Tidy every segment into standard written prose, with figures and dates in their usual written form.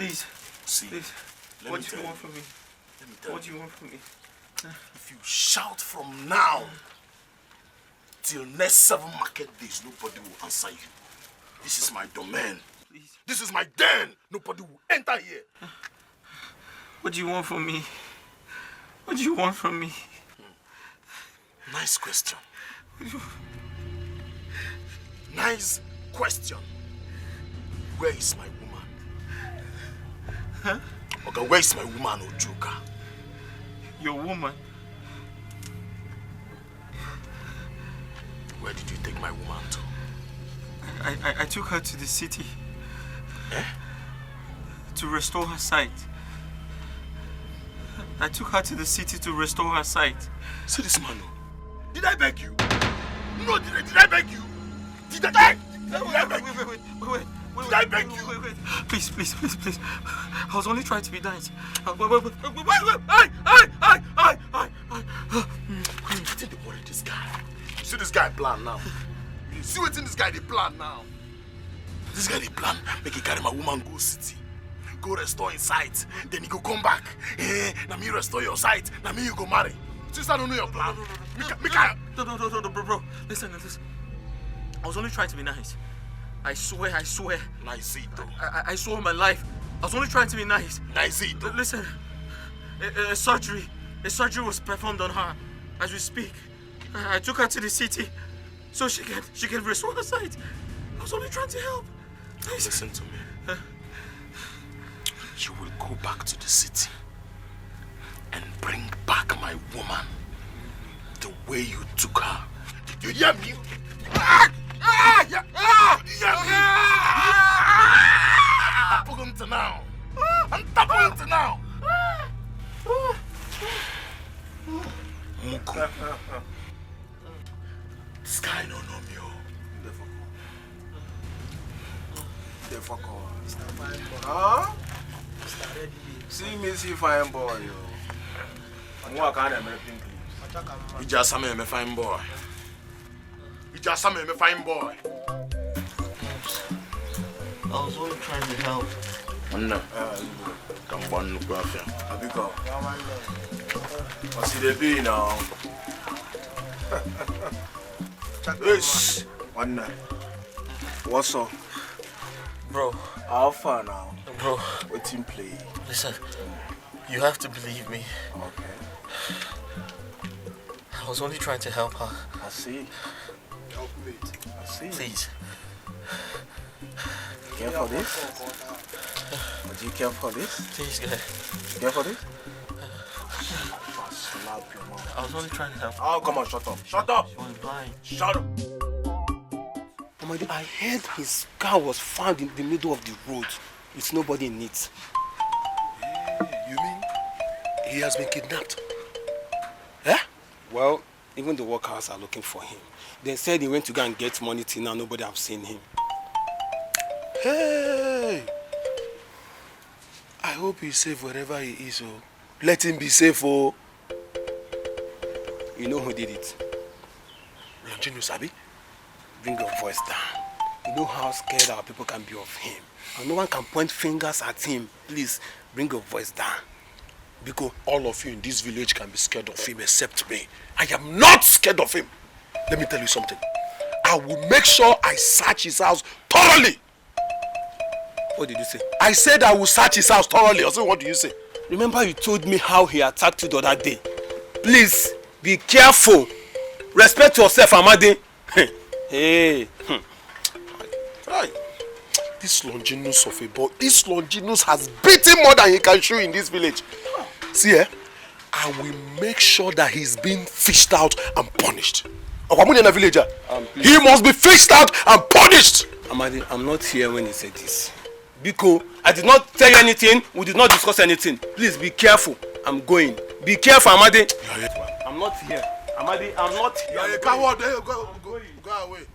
Please. See, please. What do you want from me? Let me tell you. What do you want from me? If you shout from now till next 7 market days, nobody will answer you. This is my domain. Please. This is my den. Nobody will enter here. What do you want from me? What do you want from me? Nice question. Nice question. Where is my woman? Huh? Okay, where is my woman, Ojuka? Your woman? Where did you take my woman to? I took her to the city. Eh? To restore her sight. I took her to the city to restore her sight. See this man. Did I beg you? No, did I beg you? Did I beg you? Did I beg you? Wait. Please. I was only trying to be nice. Wait. What's in the worry this guy? You see this guy plan now? You see what's in this guy they plan now? This guy they plan make he carry my woman go city. Go restore his sight. Then he go come back. Now me restore your sight. Now me you go marry. Since I don't know your plan. No, bro. Listen. I was only trying to be nice. I swear. Nice it though. I swear my life. I was only trying to be nice. Nice it though. Listen, a surgery was performed on her as we speak. I took her to the city so she can restore her sight. I was only trying to help. Nice. Listen to me. You will go back to the city and bring back my woman the way you took her. Did you hear me? Did you hear me? I'm talking to now. Muku. This guy don't know me. They fuck off. Huh? See me see fine boy, yo. I'm walking on everything, please. You just saw me a fine boy. I was only trying to help. No. Come on, look at him. Abiko. What's it be now? Yes. One night. What's up? Bro. How far now? Bro. What's in play? Listen, you have to believe me. Okay. I was only trying to help her. I see. Help me. I see. Please. Care for this? Do you care for this? Please, guy. You care for this? I'll slap your mouth. I was only trying to help her. Oh, come on, shut up. Shut up! She was blind. Shut up! I heard his car was found in the middle of the road with nobody in it. You mean he has been kidnapped? Eh? Well, even the workers are looking for him. They said he went to go and get money till now nobody have seen him. Hey! I hope he's safe wherever he is. Oh. Let him be safe. Oh. You know who did it? Ranjinu Sabi? Bring your voice down. You know how scared our people can be of him. And no one can point fingers at him. Please, bring your voice down. Because all of you in this village can be scared of him except me. I am not scared of him. Let me tell you something. I will make sure I search his house thoroughly. What did you say? I said I will search his house thoroughly. I said, what do you say? Remember you told me how he attacked you the other day. Please, be careful. Respect yourself, Amadi. Hey. Right. This Longinus of a boy, this Longinus has beaten more than he can chew in this village. See, I will make sure that he's being fished out and punished. Villager. He must be fished out and punished. Amadi, I'm not here when he said this. Biko, I did not tell you anything. We did not discuss anything. Please be careful. I'm going. Be careful, Amadi. I'm not here. Amadi, I'm not here. You are a coward. Go away.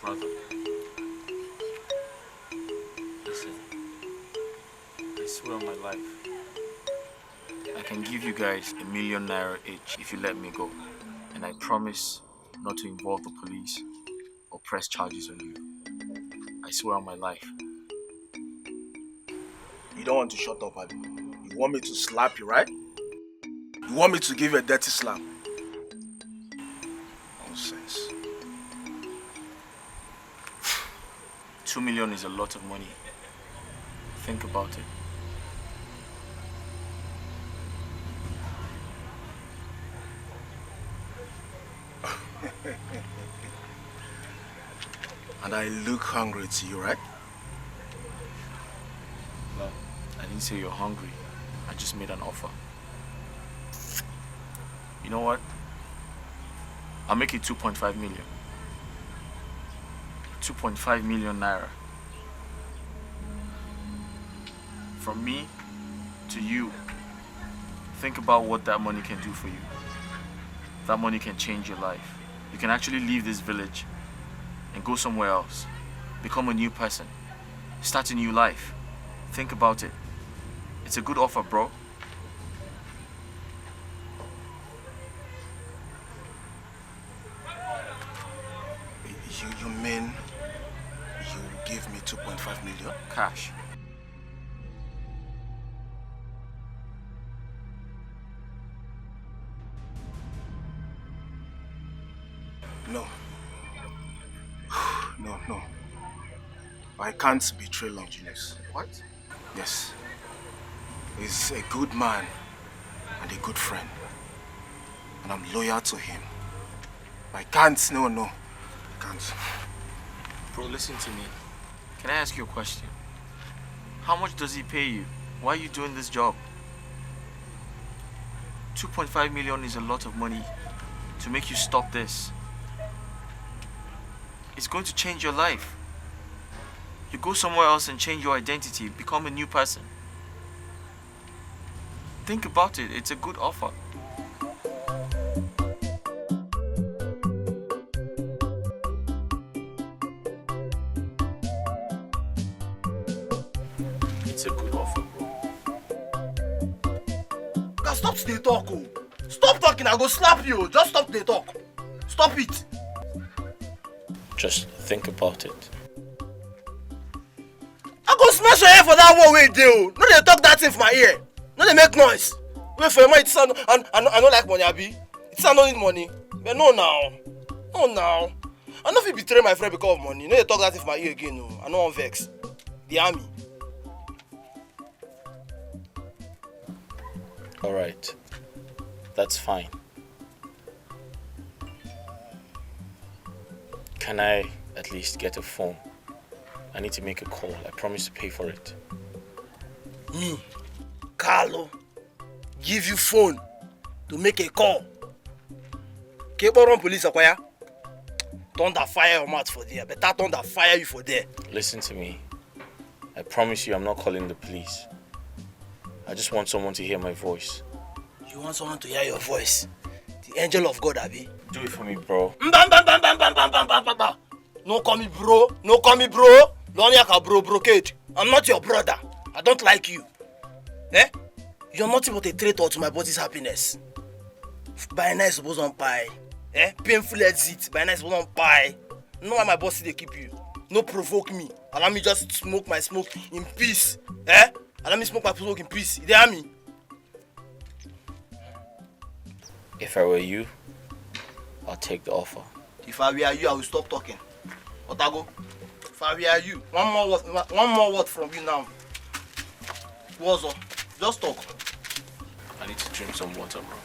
Brother, listen, I swear on my life, I can give you guys ₦1 million each if you let me go. And I promise not to involve the police or press charges on you. I swear on my life. You don't want to shut up, Abi. You want me to slap you, right? You want me to give you a dirty slap? Nonsense. 2 million is a lot of money. Think about it. And I look hungry to you, right? No, I didn't say you're hungry. I just made an offer. You know what? I'll make it 2.5 million. 2.5 million naira. From me to you. Think about what that money can do for you. That money can change your life. You can actually leave this village and go somewhere else. Become a new person. Start a new life. Think about it. It's a good offer, bro. You mean you give me 2.5 million? Cash. No. No. I can't betray Longinus. What? Yes. He's a good man and a good friend. And I'm loyal to him. I can't, no. I can't. Bro, listen to me. Can I ask you a question? How much does he pay you? Why are you doing this job? 2.5 million is a lot of money to make you stop this. It's going to change your life. You go somewhere else and change your identity, become a new person. Think about it. It's a good offer. It's a good offer, bro. Now stop to dey talk, oh. Stop talking, I go slap you. Just stop to dey talk. Stop it. Just think about it. I go smash your head for that one wey dey, oh. No dey talk that thing for my ear. No dey make noise. Wait for your money. I no like money, abi. It's I no need money. But no now. I no fit betray my friend because of money. No dey talk that thing for my ear again, oh. I no wan vex. The army. Alright. That's fine. Can I at least get a phone? I need to make a call. I promise to pay for it. Me, Carlo, give you phone to make a call. Keboron police akwaya. Thunder fire your mouth for there. Better thunder fire you for there. Listen to me. I promise you I'm not calling the police. I just want someone to hear my voice. You want someone to hear your voice? The angel of God, abi? Do it for me, bro. No call me bro. No call me bro. Loniaka bro brocade. I'm not your brother. I don't like you. Eh? You're nothing but a traitor to my body's happiness. By night suppose on pie. Eh? Painful exit. By night suppose on pie. No why my boss they keep you. No provoke me. Allow me just smoke my smoke in peace. Eh? Allow me smoke my smoke in peace. You hear me? If I were you, I'll take the offer. If I were you, I will stop talking. Otago, if I were you, one more word from you now. What's up? Just talk. I need to drink some water, bro.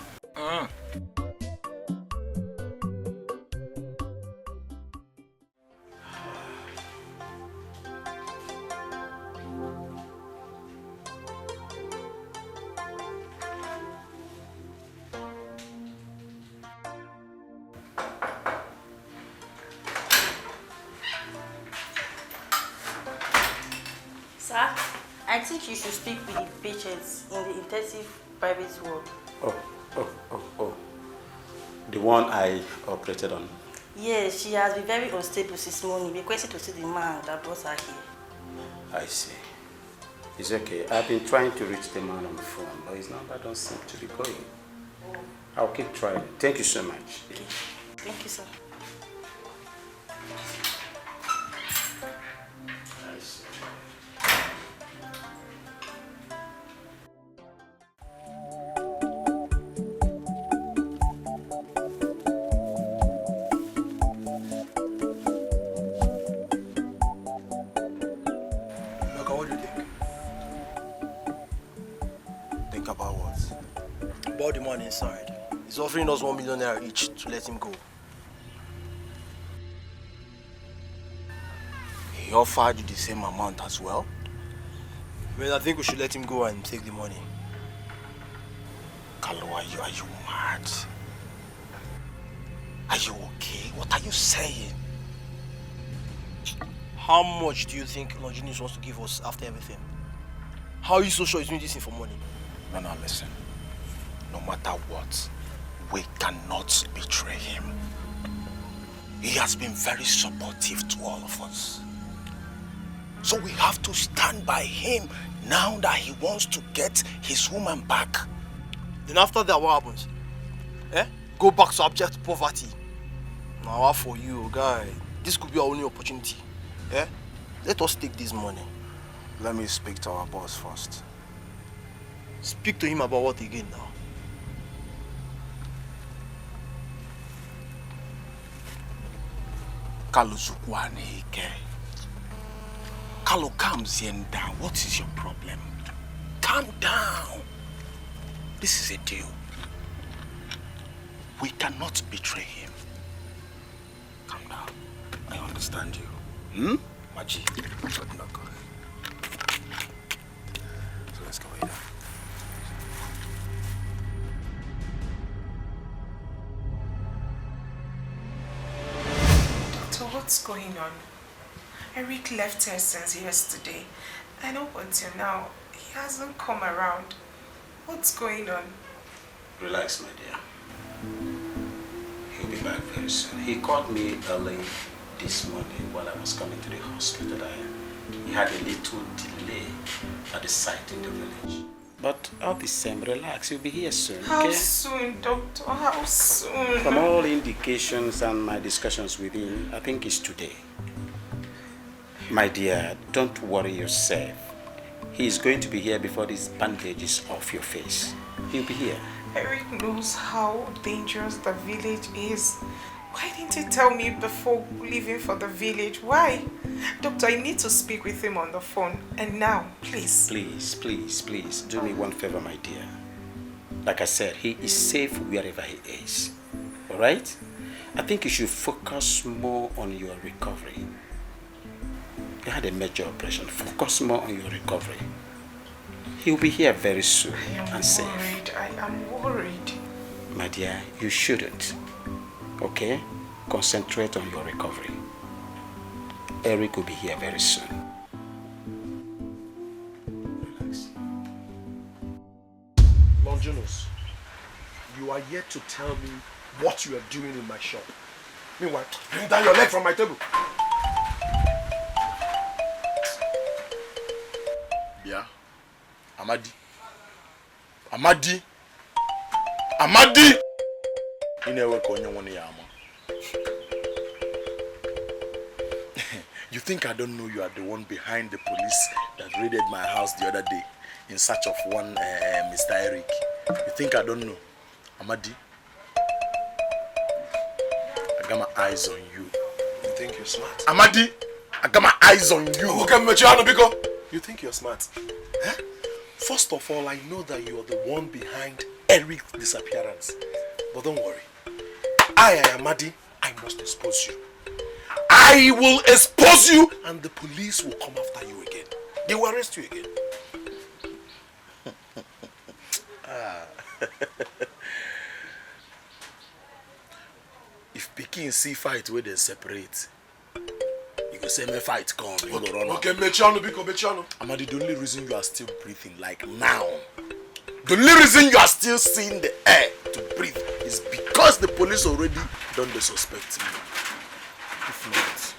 Sir, I think you should speak with the patients in the intensive private ward. Oh. The one I operated on. Yes, she has been very unstable since morning, requesting to see the man that brought her here. I see. It's okay. I've been trying to reach the man on the phone, but his number don't seem to be going. I'll keep trying. Thank you so much. Thank you, sir. Look, what do you think? Think about what? About the man inside. He's offering us 1 million naira each to let him go. He offered you the same amount as well? Well, I think we should let him go and take the money. Kalu, are you mad? Are you okay? What are you saying? How much do you think Longinus wants to give us after everything? How are you so sure he's doing this thing for money? No, listen. No matter what, we cannot betray him. He has been very supportive to all of us. So we have to stand by him now that he wants to get his woman back. Then after that, what happens? Go back to abject poverty. Now, what for you, guy? This could be our only opportunity. Let us take this money. Let me speak to our boss first. Speak to him about what again now? Kalu Zukwaneke. Kalu, calm down. What is your problem? Calm down. This is a deal. We cannot betray him. Calm down. I understand you. Maji. So let's go here. So what's going on? Eric left here since yesterday, and up until now, he hasn't come around. What's going on? Relax, my dear. He'll be back very soon. He called me early this morning while I was coming to the hospital. He had a little delay at the site in the village. But all the same, relax. He'll be here soon, How okay? soon, doctor? How soon? From all indications and my discussions with him, I think it's today. My dear, don't worry yourself. He is going to be here before this bandage is off your face. He'll be here. Eric knows how dangerous the village is. Why didn't he tell me before leaving for the village? Why? Doctor, I need to speak with him on the phone. And now, please. Please, do me one favor, my dear. Like I said, he is safe wherever he is. Alright? I think you should focus more on your recovery. You had a major operation. Focus more on your recovery. He'll be here very soon and safe. I am worried. My dear, you shouldn't. Okay? Concentrate on your recovery. Eric will be here very soon. Relax. Longinus, you are yet to tell me what you are doing in my shop. Meanwhile, bring down your leg from my table. Yeah. Amadi. You think I don't know you are the one behind the police that raided my house the other day in search of one Mr. Eric? You think I don't know? Amadi, I got my eyes on you. You think you're smart? Amadi, I got my eyes on you. Okay, you think you're smart? Huh? First of all, I know that you are the one behind Eric's disappearance. But don't worry. I, Amadi, I must expose you. I will expose you and the police will come after you again. They will arrest you again. If Pikin see fight where they separate, you go say me fight come, you go run. Okay, Mechiano. Amadi, the only reason you are still breathing like now, the only reason you are still seeing the air to breathe is because the police already done the suspect me. If not,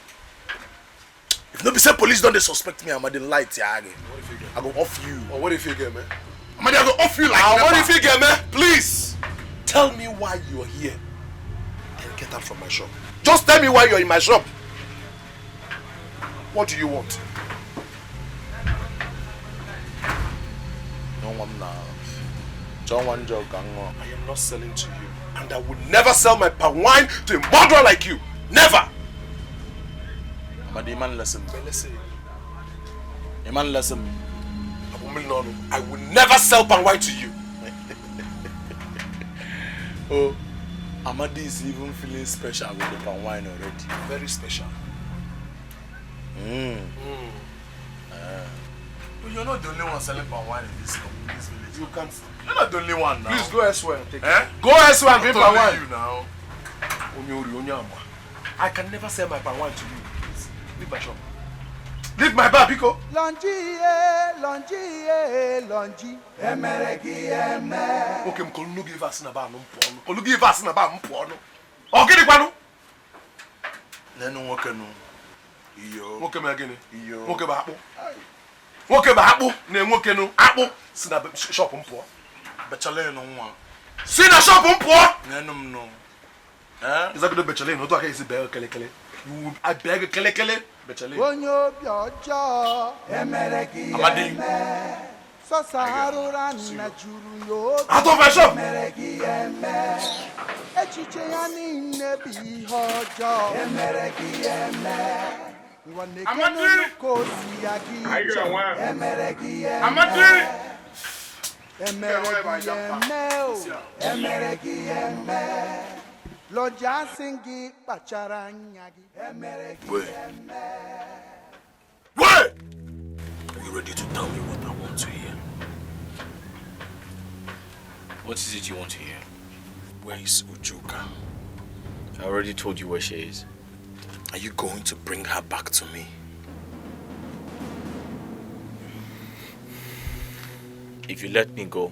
if nobody say police don't they suspect me, Amadi light here again. if you get? I go off you. Or what if you get, man? Amadi, I go off you like What never. if you get, man? Please tell me why you're here and get out from my shop. Just tell me why you're in my shop. What do you want? No one now. John one joke I am not selling to you, and I will never sell my palm wine to a murderer like you. Never. Amadi, man, listen. Listen, A man, listen. I will never sell palm wine to you. Oh, Amadi is even feeling special with the palm wine already. Very special. But you're not the only one selling palm wine in this village. You can't. You're not the only one now. Please go elsewhere and take Eh? it. Go elsewhere and drink palm I'm wine. telling you now. I can never sell my palm wine to you. Please, leave my shop. Leave my bar, Pico. Longi, Okay, I'm calling you give us na bar no porno. Calling you give us na bar porno. Okay, the pano. Nenu woke no. Iyo. Okay, me again. Iyo. Okay, ba hapo. Okay, ba hapo. Na nwoke no hapo. Si na shop mpo. Bechale no nwa. Si na shop mpo. Nenu no. Eh? Is that good bechale no? Do I say be kele kele? You I beg kele kele bechale. onyo biojo, Amadi. Sosarura na juru yo, Out of my shop. echiche ya niile bi hojo, Amadi! kosi ya How you doing, man? Amadi! Loja singi pacharanyagi. Wait. Wait! Are you ready to tell me what I want to hear? What is it you want to hear? Where is Ujuka? I already told you where she is. Are you going to bring her back to me? If you let me go,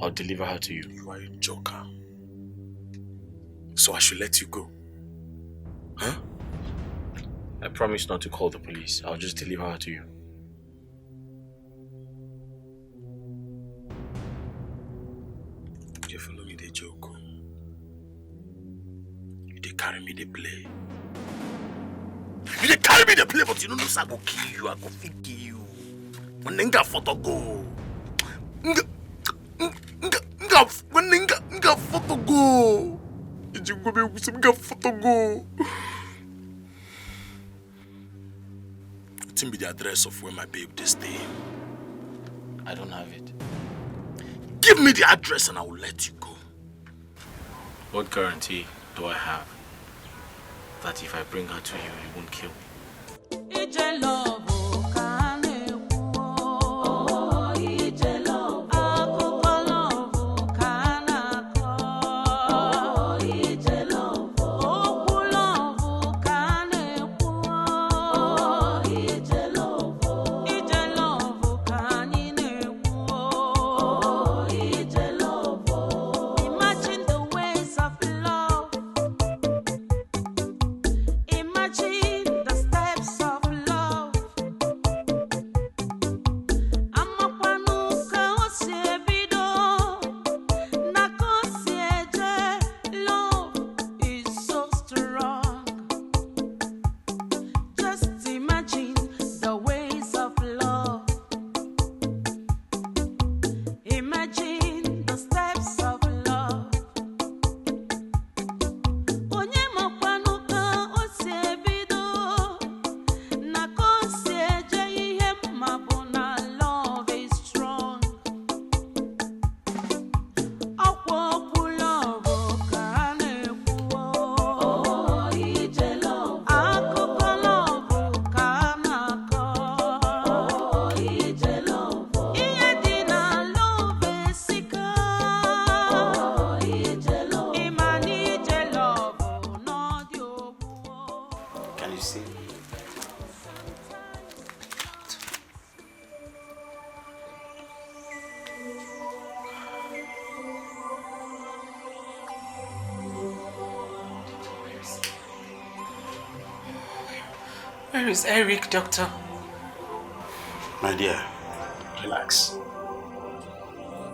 I'll deliver her to you. You are a joker. So I should let you go? Huh? I promise not to call the police. I'll just deliver her to you. You follow me, they joke. They carry me, they play. You they carry me, they play, but you don't know I go kill you, I go fit kill you. When nigga photo go. When nigga photo go. You go be with some photo go. Tell me the address of where my babe they stay. I don't have it. Give me the address and I will let you go. What guarantee do I have that if I bring her to you, you won't kill me? Where is Eric, doctor? My dear, relax.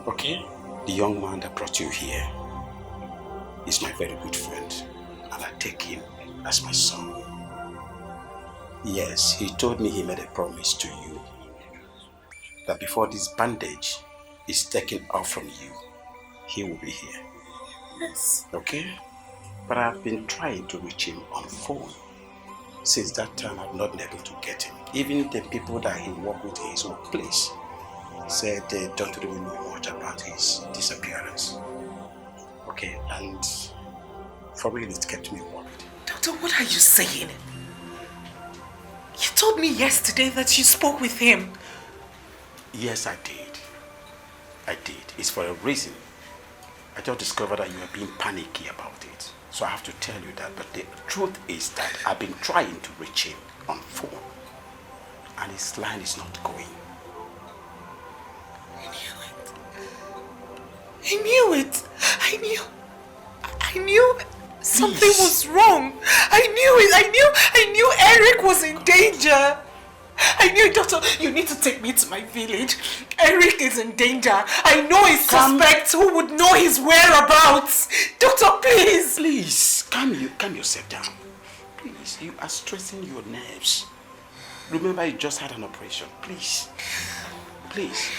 Okay? The young man that brought you here is my very good friend, and I take him as my son. Yes, he told me he made a promise to you that before this bandage is taken off from you, he will be here. Yes. Okay? But I've been trying to reach him on phone. Since that time, I've not been able to get him. Even the people that he worked with in his workplace said they don't really know much about his disappearance. Okay, and for real, it kept me worried. Doctor, what are you saying? You told me yesterday that you spoke with him. Yes, I did. I did. It's for a reason. I just discovered that you were being panicky about it. So I have to tell you that. But the truth is that I've been trying to reach him on phone. And his line is not going. I knew it. I knew something was wrong. I knew it. I knew Eric was in danger. I knew, Doctor, you need to take me to my village. Eric is in danger. I know a suspect who would know his whereabouts. Doctor, please. Please, calm yourself down. Please, you are stressing your nerves. Remember, you just had an operation. Please. Please.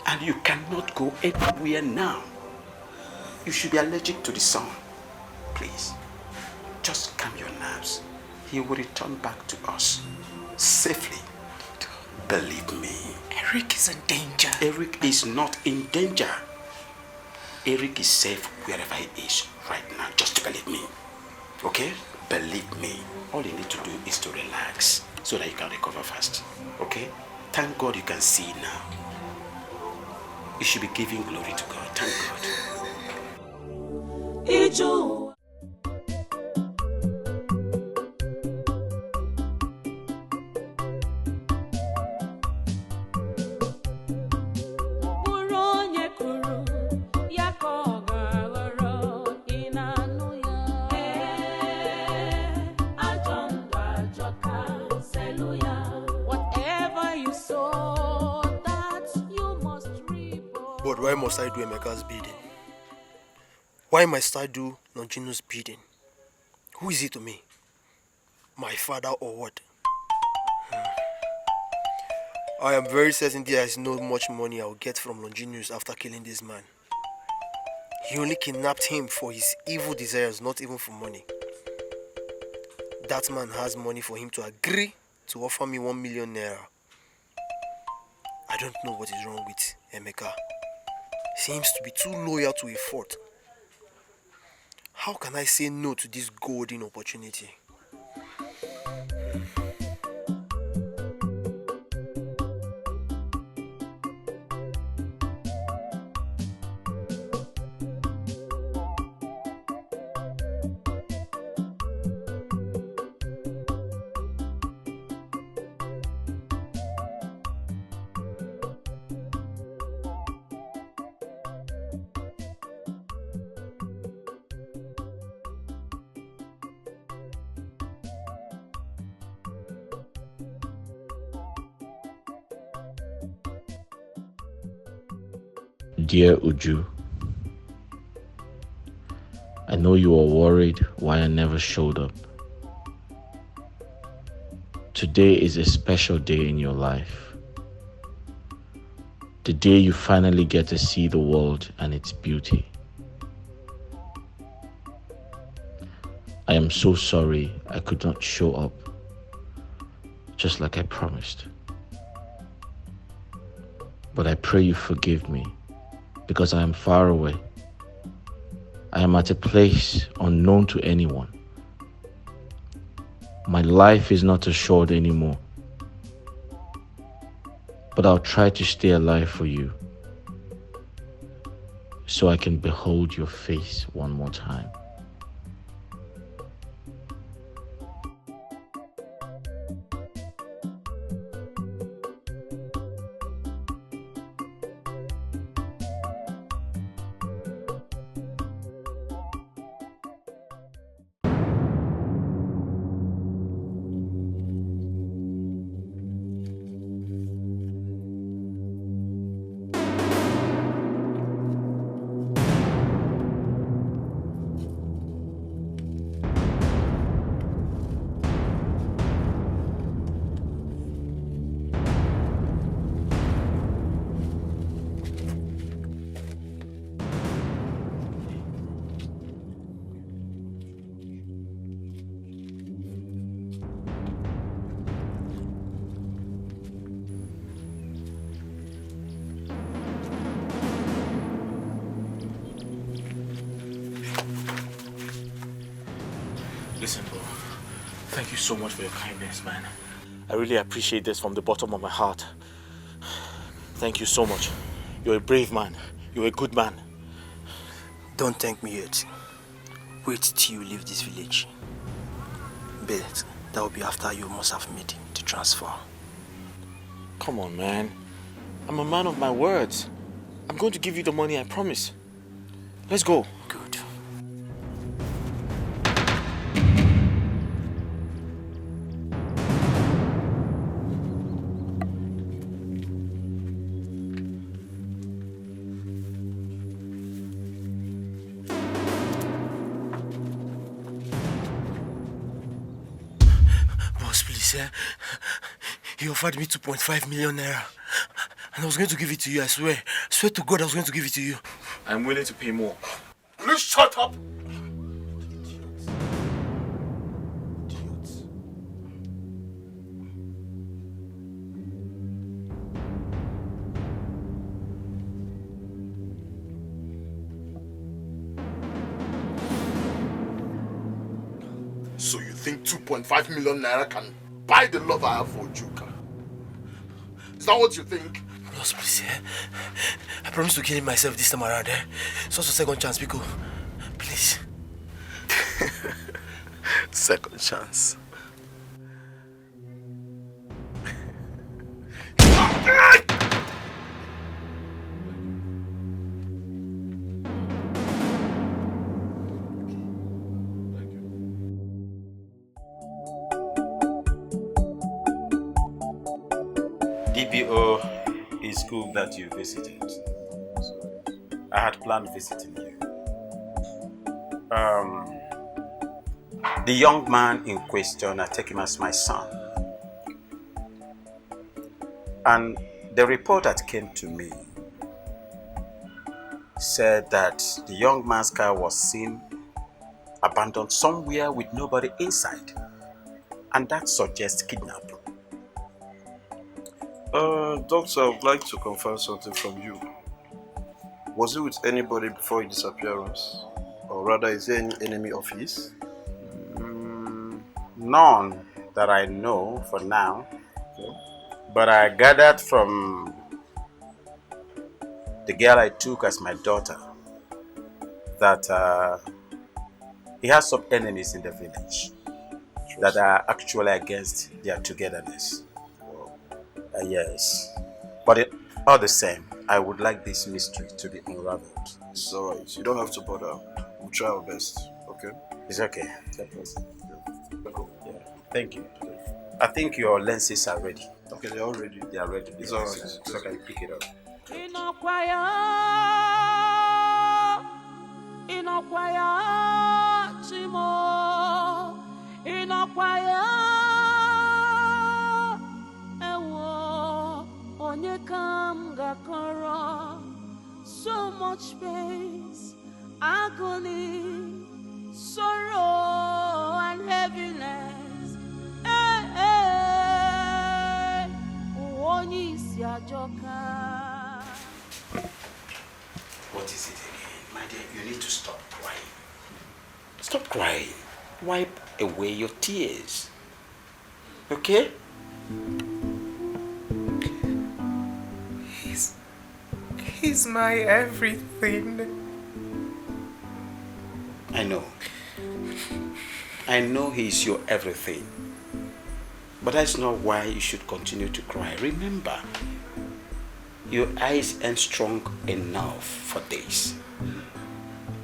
And you cannot go anywhere now. You should be allergic to the sun. Please, just calm your nerves. He will return back to us safely. Believe me. Eric is in danger. Eric is not in danger. Eric is safe wherever he is right now. Just believe me. Okay? Believe me. All you need to do is to relax so that you can recover fast. Okay? Thank God you can see now. You should be giving glory to God. Thank God. Ijo. But why must I do Emeka's bidding? Why must I do Nonchino's bidding? Who is he to me? My father or what? I am very certain there is not much money I will get from Longinus after killing this man. He only kidnapped him for his evil desires, not even for money. That man has money for him to agree to offer me 1 million naira. I don't know what is wrong with Emeka. Seems to be too loyal to a fault. How can I say no to this golden opportunity? Dear Uju, I know you are worried why I never showed up. Today is a special day in your life. The day you finally get to see the world and its beauty. I am so sorry I could not show up, just like I promised. But I pray you forgive me, because I am far away. I am at a place unknown to anyone. My life is not assured anymore. But I'll try to stay alive for you, so I can behold your face one more time. Thank you so much for your kindness, man. I really appreciate this from the bottom of my heart. Thank you so much. You're a brave man. You're a good man. Don't thank me yet. Wait till you leave this village. But that will be after you must have made the transfer. Come on, man. I'm a man of my words. I'm going to give you the money, I promise. Let's go. Good. Boss, please, he offered me 2.5 million naira. And I was going to give it to you, I swear. I swear to God I was going to give it to you. I'm willing to pay more. Please shut up! So you think 2.5 million naira can buy the love I have for Juka? Is that what you think? Boss, please, I promise to kill him myself this time around, It's also second chance, Pico. Please. Second chance. DPO, it's cool that you visited. I had planned visiting you. The young man in question, I take him as my son. And the report that came to me said that the young man's car was seen abandoned somewhere with nobody inside. And that suggests kidnapping. Doctor, I would like to confirm something from you. Was he with anybody before his disappearance? Or rather, is there any enemy of his? None that I know for now. Okay. But I gathered from the girl I took as my daughter that he has some enemies in the village that are actually against their togetherness. Yes, but all the same, I would like this mystery to be unraveled. It's alright, you don't have to bother. We'll try our best, okay? It's okay. Yeah. Thank you. I think your lenses are ready. Okay, they're all ready. They are ready. It's alright. So can you pick it up? So much pain, agony, sorrow, and heaviness. What is it again? My dear, you need to stop crying. Stop crying. Wipe away your tears. Okay? He's my everything. I know. I know he's your everything. But that's not why you should continue to cry. Remember, your eyes aren't strong enough for this.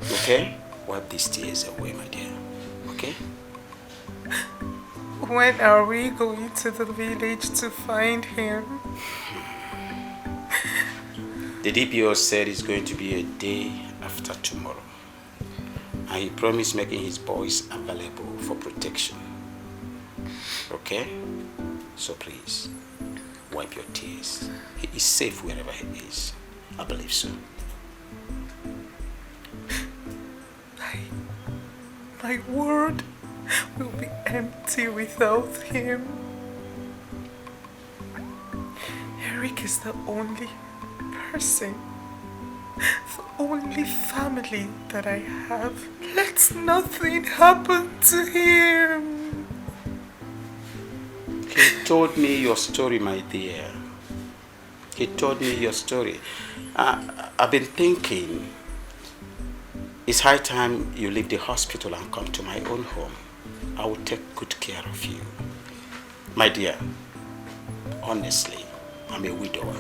Okay? Wipe these tears away, my dear. Okay? When are we going to the village to find him? The DPO said it's going to be a day after tomorrow. And he promised making his boys available for protection. Okay? So please, wipe your tears. He is safe wherever he is. I believe so. My world will be empty without him. Eric is the only person, the only family that I have. Let nothing happen to him. He told me your story, my dear. He told me your story. I've been thinking, it's high time you leave the hospital and come to my own home. I will take good care of you. My dear, honestly, I'm a widower.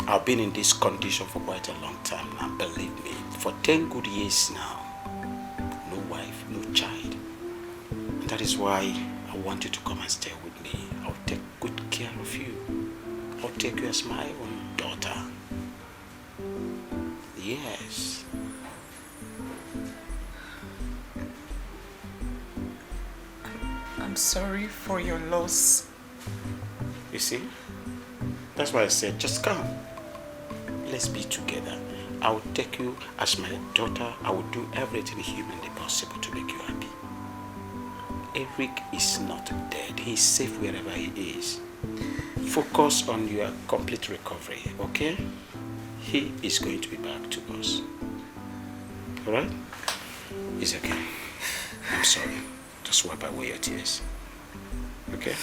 I've been in this condition for quite a long time now, believe me. For 10 good years now. No wife, no child. And that is why I want you to come and stay with me. I'll take good care of you. I'll take you as my own daughter. Yes. I'm sorry for your loss. You see? That's why I said, just come. Let's be together. I will take you as my daughter. I will do everything humanly possible to make you happy. Eric is not dead. He is safe wherever he is. Focus on your complete recovery, okay? He is going to be back to us. Alright? It's okay. I'm sorry. Just wipe away your tears. Okay?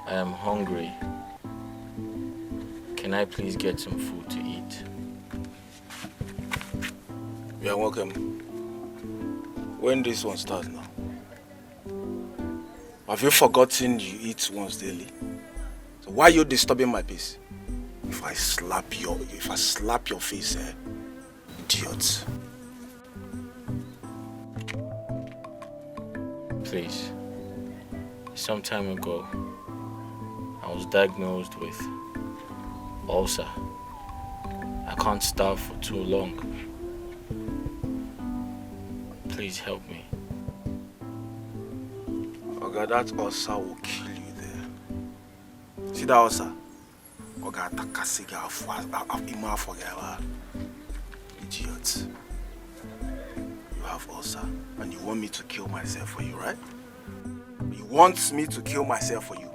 I am hungry. Can I please get some food to eat? You are welcome. When this one starts now? Have you forgotten you eat once daily? So why are you disturbing my peace? If I slap your face, idiot. Please. Some time ago, I was diagnosed with ulcer. I can't starve for too long. Please help me. Oga, that ulcer will kill you there. See that ulcer? Oga, takasiga forget. Idiot. You have ulcer and you want me to kill myself for you, right? You want me to kill myself for you?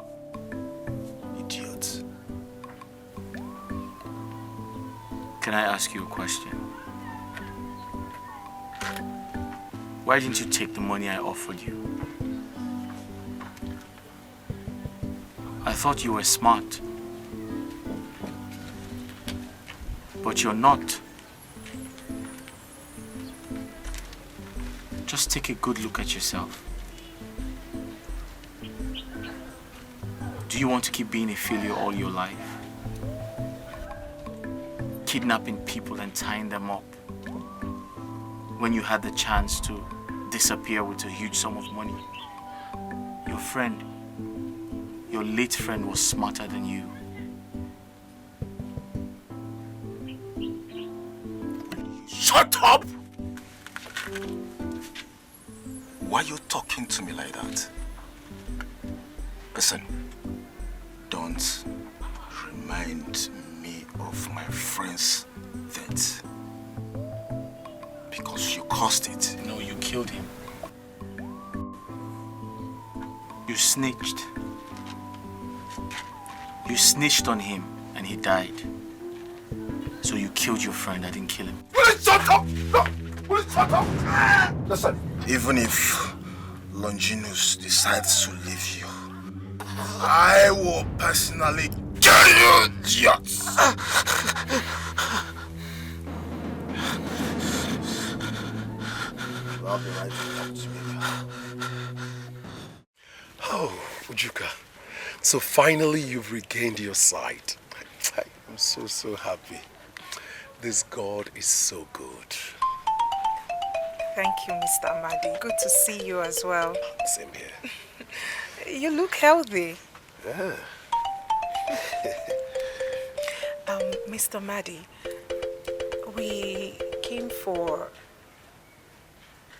Idiot. Can I ask you a question? Why didn't you take the money I offered you? I thought you were smart. But you're not. Just take a good look at yourself. Do you want to keep being a failure all your life? Kidnapping people and tying them up when you had the chance to disappear with a huge sum of money. Your friend, your late friend, was smarter than you. Shut up! Why are you talking to me like that? Listen, don't remind me of my friend's death. Because you caused it. No, you killed him. You snitched. You snitched on him and he died. So you killed your friend. I didn't kill him. Please shut up! No! Please shut up! Listen, even if Longinus decides to leave you, I will personally kill you, idiots! You have the right to talk to me. Oh, Ujuka. So finally you've regained your sight. I'm so happy. This God is so good. Thank you, Mr. Amadi. Good to see you as well. Same here. You look healthy. Yeah. Mr. Amadi, we came for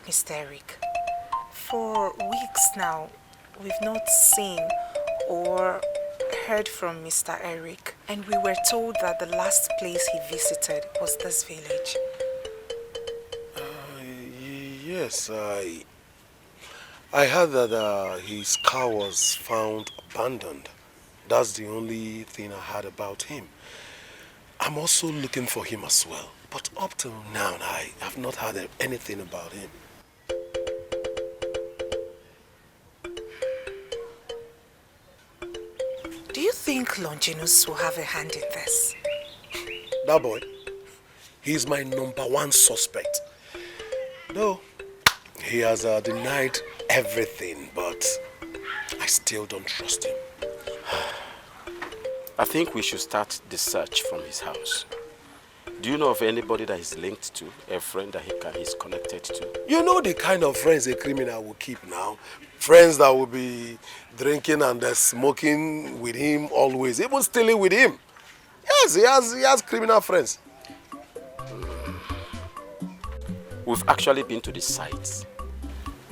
Mr. Eric. For weeks now, we've not seen or heard from Mr. Eric, and we were told that the last place he visited was this village. Yes, I heard that his car was found abandoned. That's the only thing I heard about him. I'm also looking for him as well. But up till now, I have not heard anything about him. Do you think Longinus will have a hand in this? That boy, he's my #1 suspect. No, he has denied everything, but I still don't trust him. I think we should start the search from his house. Do you know of anybody that he's linked to, a friend that he's connected to? You know the kind of friends a criminal will keep now? Friends that will be drinking and smoking with him always, even stealing with him. Yes, he has criminal friends. We've actually been to the site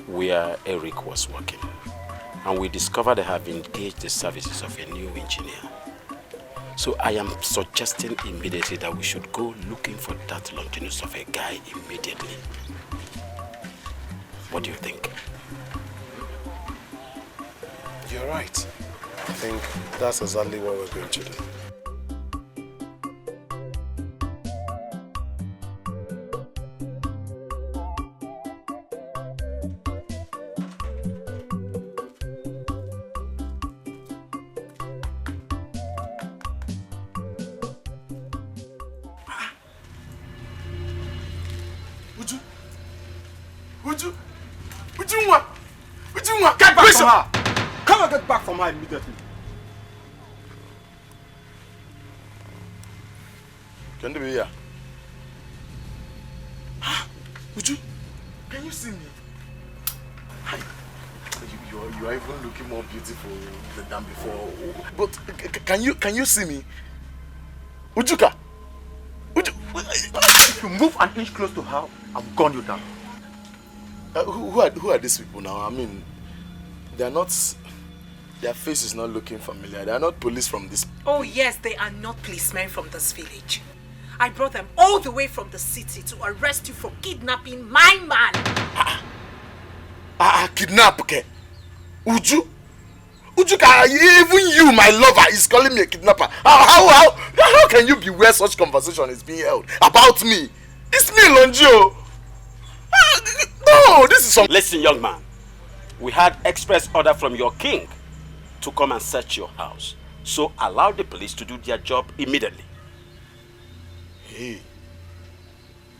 where Eric was working, and we discovered they have engaged the services of a new engineer. So I am suggesting immediately that we should go looking for that Longinus of a guy immediately. What do you think? You're right. I think that's exactly what we're going to do. Get back from her! Come and get back from her immediately. Can you be here? Uju, can you see me? Hi. You are even looking more beautiful than before. But can you see me? Ujuka! Uju! If you move an inch close to her, I'll gun you down. Who are these people now? I mean, their face is not looking familiar. They are not police from this. Oh yes, they are not policemen from this village. I brought them all the way from the city to arrest you for kidnapping my man. Kidnap, okay? Uju, even you, my lover, is calling me a kidnapper. How can you be where such conversation is being held about me? It's me, Longio. No, this is some. Listen, young man. We had express order from your king to come and search your house. So allow the police to do their job immediately. Hey,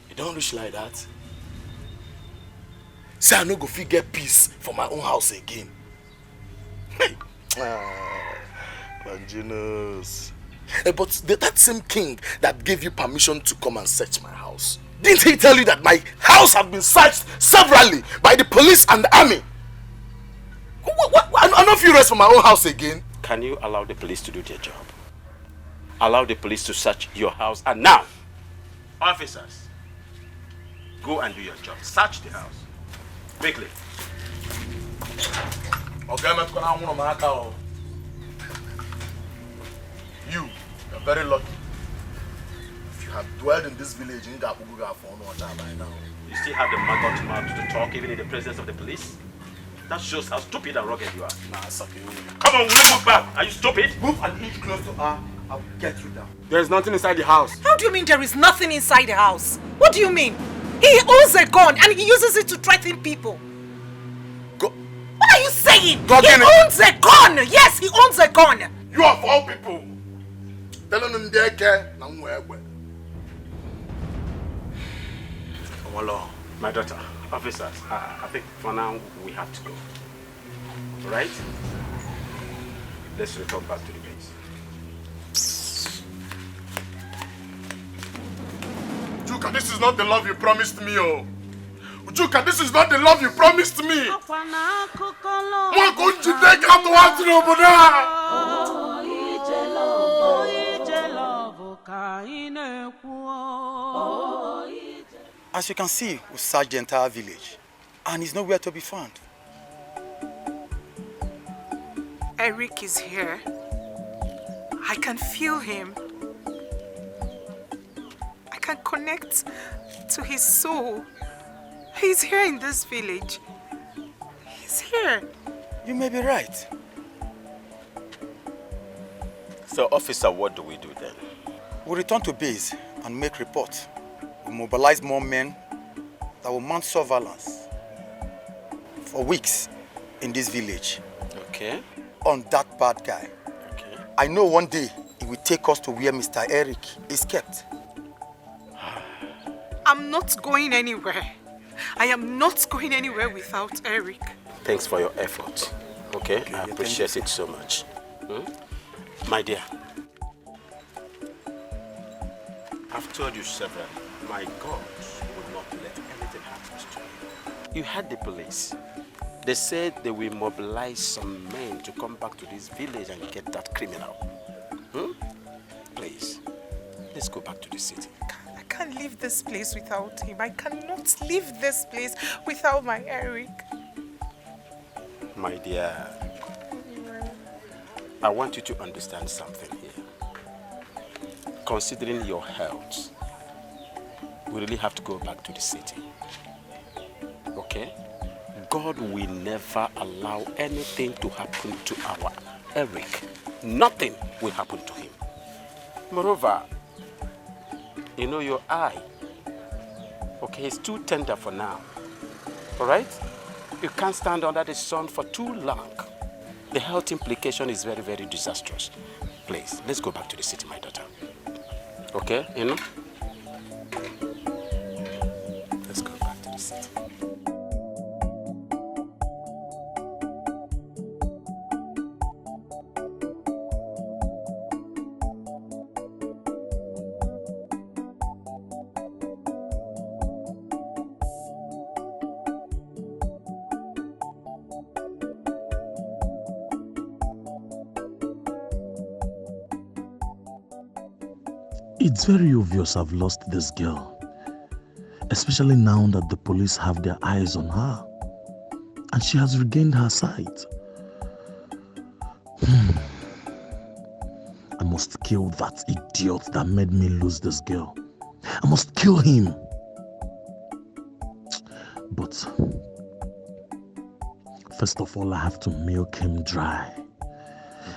you don't reach like that. Say I no go fit get peace for my own house again. Hey, Longinus. But that same king that gave you permission to come and search my house, didn't he tell you that my house have been searched severally by the police and the army? I'm not furious for my own house again. Can you allow the police to do their job? Allow the police to search your house. And now, officers, go and do your job. Search the house. Quickly. You're very lucky. If you have dwelled in this village in Gabuga for no time by now. You still have the maggot mouth to talk even in the presence of the police? That shows how stupid and rugged you are. Nah, it's okay. Come on, we'll move back. Are you stupid? Move an inch close to her, I'll get you down. There is nothing inside the house. How do you mean there is nothing inside the house? What do you mean? He owns a gun and he uses it to threaten people. What are you saying? He owns a gun! Yes, he owns a gun! You are of all people. Telling them they care. My daughter, officers, I think for now we have to go. Alright? Let's return back to the base. Ujuka, this is not the love you promised me, oh. Ujuka, this is not the love you promised me. As you can see, we searched the entire village, and he's nowhere to be found. Eric is here. I can feel him. I can connect to his soul. He's here in this village. He's here. You may be right. So, officer, what do we do then? We'll return to base and make report. We'll mobilize more men that will mount surveillance for weeks in this village. Okay. On that bad guy. Okay. I know one day he will take us to where Mr. Eric is kept. I'm not going anywhere. I am not going anywhere without Eric. Thanks for your effort. Okay? I appreciate it so much. My dear, I've told you several, my God will not let anything happen to you. You had the police. They said they will mobilize some men to come back to this village and get that criminal. Please, let's go back to the city. I can't leave this place without him. I cannot leave this place without my Eric. My dear, I want you to understand something here. Considering your health, we really have to go back to the city. Okay? God will never allow anything to happen to our Eric. Nothing will happen to him. Moreover, you know your eye. Okay, it's too tender for now. Alright? You can't stand under the sun for too long. The health implication is very, very disastrous. Please, let's go back to the city, my daughter. Okay, you know? Let's go back to the city. It's very obvious I've lost this girl, especially now that the police have their eyes on her and she has regained her sight. I must kill that idiot that made me lose this girl. I must kill him. But first of all, I have to milk him dry.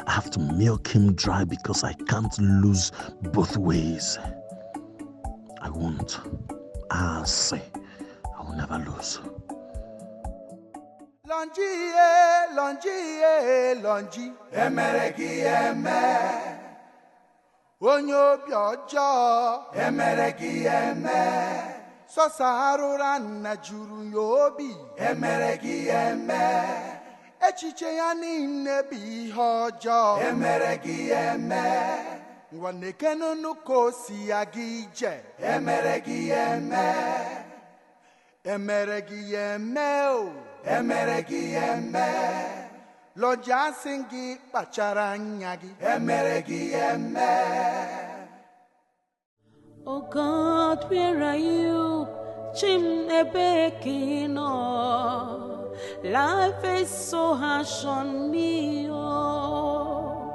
I have to milk him dry because I can't lose both ways. I won't. I'll say I will never lose. Longi, emereki eme. Onyo biojo, emereki eme. Sosa na juru yobi, emereki eme. Echiche ya niile bụ ihe ọjọọ emere gị eme nwanne kenunu ka o si ya gị ije emere gị eme emere gị eme o emere gị eme lọja asị gị kpachara anya gị emere gị eme. Oh God, where are you? Chim ebekino. Life is so harsh on me, oh,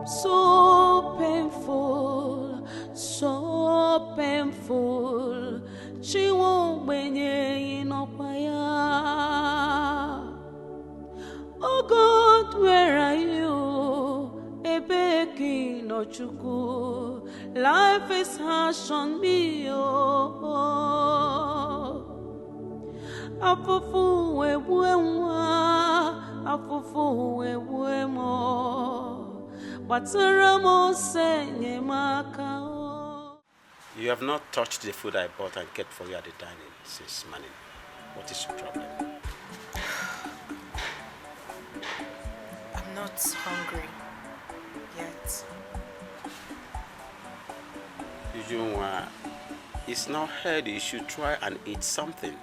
so painful, so painful. She won't win in Oh God, where are you? Ebeki no chuku. Life is harsh on me, oh. Afufu webuemwa, afufu webuemo, bataramo senye makao. You have not touched the food I bought and kept for you at the dining since morning. What is your problem? I'm not hungry yet. It's not healthy. You should try and eat something.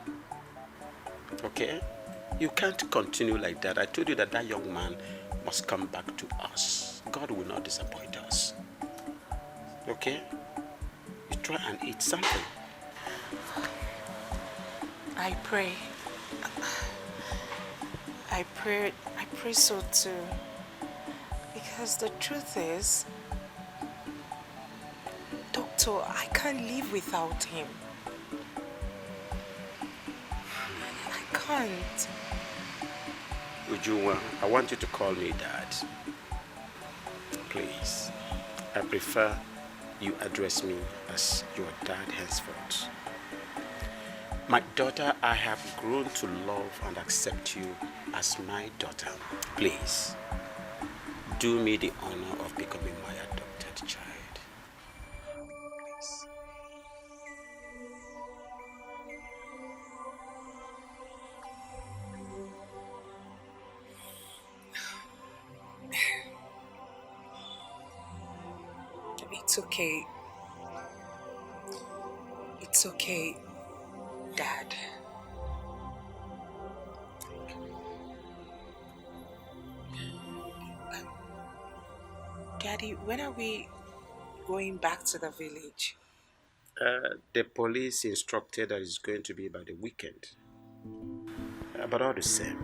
Okay? You can't continue like that. I told you that that young man must come back to us. God will not disappoint us. Okay? You try and eat something. I pray. I pray so too. Because the truth is, Doctor, I can't live without him. I can't. Ujunwa, I want you to call me Dad. Please. I prefer you address me as your dad henceforth. My daughter, I have grown to love and accept you as my daughter. Please, do me the honor of becoming my adopted child. It's okay. It's okay, Dad. Daddy, when are we going back to the village? The police instructed that it's going to be by the weekend. But all the same,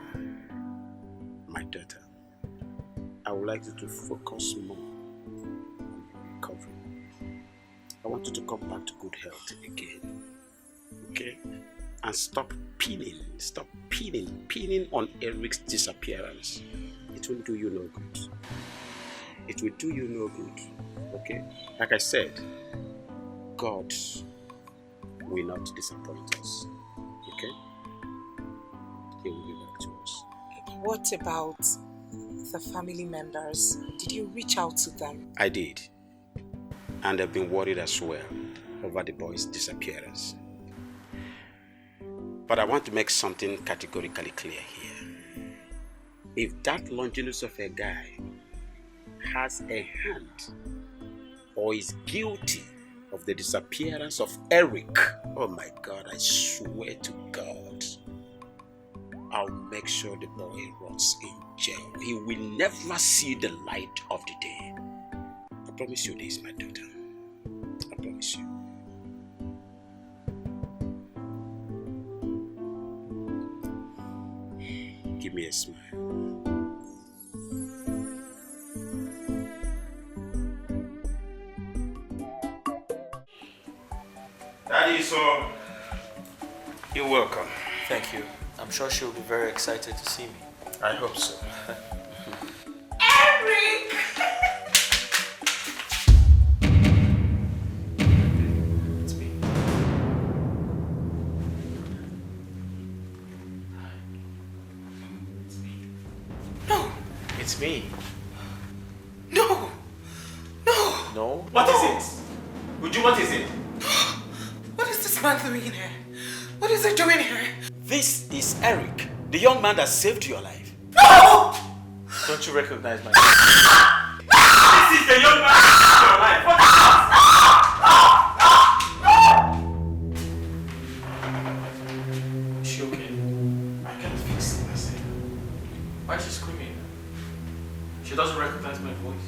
my daughter, I would like you to focus more on recovery. I want you to come back to good health again. Okay? And stop pinning on Eric's disappearance. It will do you no good. It will do you no good. Okay? Like I said, God will not disappoint us. Okay? He will be back to us. What about the family members? Did you reach out to them? I did. And they've been worried as well over the boy's disappearance. But I want to make something categorically clear here. If that Longinus of a guy has a hand or is guilty of the disappearance of Eric, oh my God, I swear to God, I'll make sure the boy rots in jail. He will never see the light of the day. I promise you this, my daughter. I promise you. Give me a smile. Daddy, so you're welcome. Thank you. I'm sure she'll be very excited to see me. I hope so. Eric! It's me. No! It's me. No! No! No? what is it? Uju, what is it? What is this man doing here? What is he doing here? This is Eric, the young man that saved your life. No! Don't you recognize my This is the young man who saved your life. What is that? Is she okay? I can't fix it myself. Why is she screaming? She doesn't recognize my voice.